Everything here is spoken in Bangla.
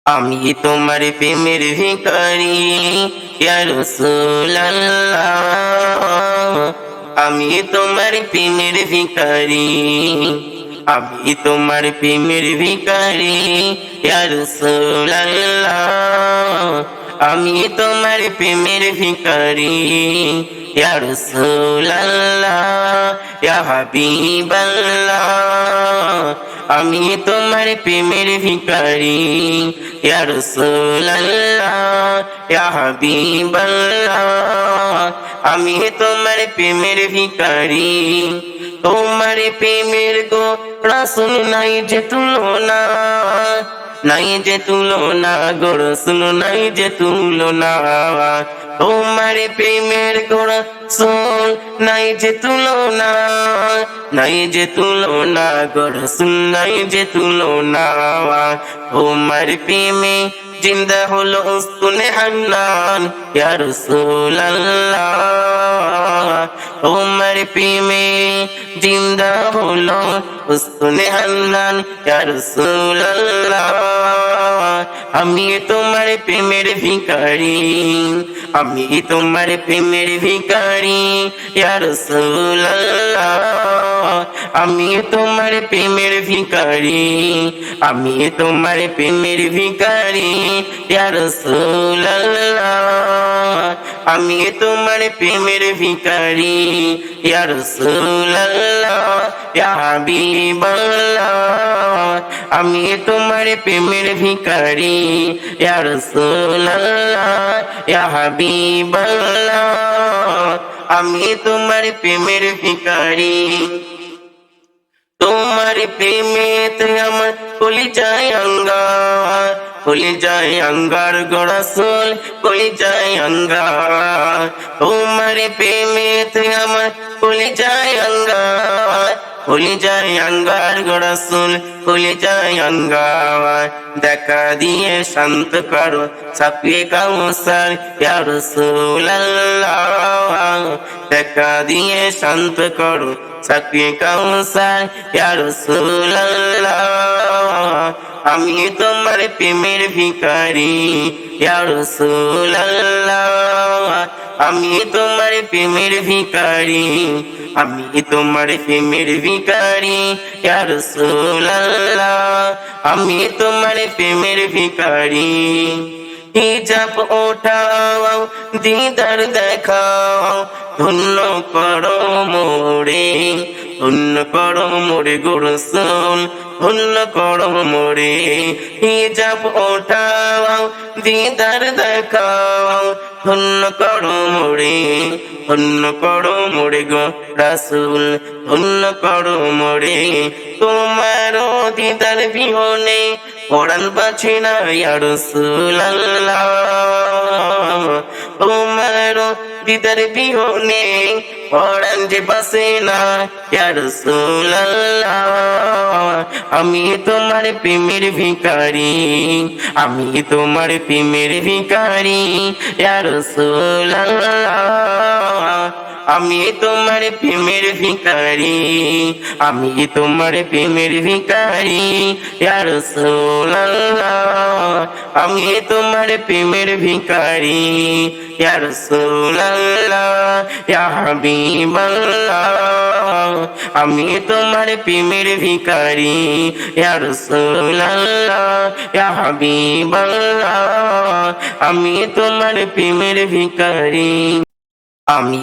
আমি তোমার প্রেমের ভিখারি ইয়া রাসূলুল্লাহ। আমি তোমার প্রেমের ভিখারি, আমি তোমার প্রেমের ভিখারি ইয়া রাসূলুল্লাহ। আমি তোমার প্রেমের ভিখারি ইয়া রাসূলুল্লাহ, ইয়া হাবিবাল্লাহ। আমি তোমার প্রেমের ভিখারি ইয়া রাসূলুল্লাহ, ইয়া হাবিবাল্লাহ। আমি তোমার প্রেমের ভিখারি, তোমার প্রেমের গো রাসূল নাই যে তুলনা, নাই যে তুলনা গো রাসূল নাই যে তুলনা। তোমার প্রেমের গো রাসূল নাই যে তুলনা, নাই যে তুলনা গো রাসূল নাই যে তুলনা। তোমার প্রেমে জিন্দা হলো উস্তুনে হান্নান ইয়া রাসূলুল্লাহ। তোমার প্রেমে জিন্দা হলো উস্তুনে হান্নান ইয়া রাসূলুল্লাহ। আমি তোমার প্রেমের ভিখারি, আমি তোমার প্রেমের ভিখারি ইয়া রাসূলুল্লাহ। আমি তোমার প্রেমের ভিখারি, আমি তোমার প্রেমের ভিখারি ইয়া রাসূলুল্লাহ। আমি তোমার প্রেমের ভিখারি ইয়া রাসূলুল্লাহ, ইয়া হাবিবাল্লাহ। আমি তোমার প্রেমের ভিখারি ইয়া রাসূলুল্লাহ, ইয়া হাবিবাল্লাহ। আমি তোমার প্রেমের ভিখারি, তোমার প্রেমেতে আমার কলিজায় আঙ্গার, কলিজায় আঙ্গার গো রাসূল, কলিজায় আঙ্গার। তোমার প্রেমেতে আমার কলিজায় আঙ্গার, কলিজায় আঙ্গার গো রাসূল, কলিজায় আঙ্গার। দেখা দিয়ে শান্ত করো সাফিয়ে কাউসার ইয়া রাসূলুল্লাহ। দেখা দিয়ে শান্ত করো সাফিয়ে কাউসার ইয়া রাসূলুল্লাহ। আমি তোমার প্রেমের ভিখারি ইয়া রাসূলুল্লাহ। আমি তোমার প্রেমের ভিখারি, আমি তোমার প্রেমের ভিখারি ইয়া রাসূলুল্লাহ। আমি তোমার প্রেমের ভিখারি। হিজাব ওঠাও দিদার দেখাও, ধন্য করো মোরে, ধন্য করো মোরে গো রাসূল, ধন্য করো মোরে। হিজাব ওঠাও দিদার দেখাও, ধন্য করো মোরে, ধন্য করো মোরে গো রাসূল, ধন্য করো মোরে। তোমার দিদার বিহনে পরাণ বাঁচে না ইয়া রাসূলুল্লাহ। তোমার দিদার বিহনে পরাণ যে বাঁচে না ইয়া রাসূলুল্লাহ। আমি তোমার প্রেমের ভিখারি, আমি তোমার প্রেমের ভিখারি ইয়া রাসূলুল্লাহ। আমি তোমার প্রেমের ভিখারি, আমি তোমার প্রেমের ভিখারি ইয়া রাসূলুল্লাহ। আমি তোমার প্রেমের ভিখারি ইয়া রাসূলুল্লাহ, ইয়া হাবিবাল্লাহ। আমি তোমার প্রেমের ভিখারি ইয়া রাসূলুল্লাহ, ইয়া হাবিবাল্লাহ। আমি তোমার প্রেমের ভিখারি। আমি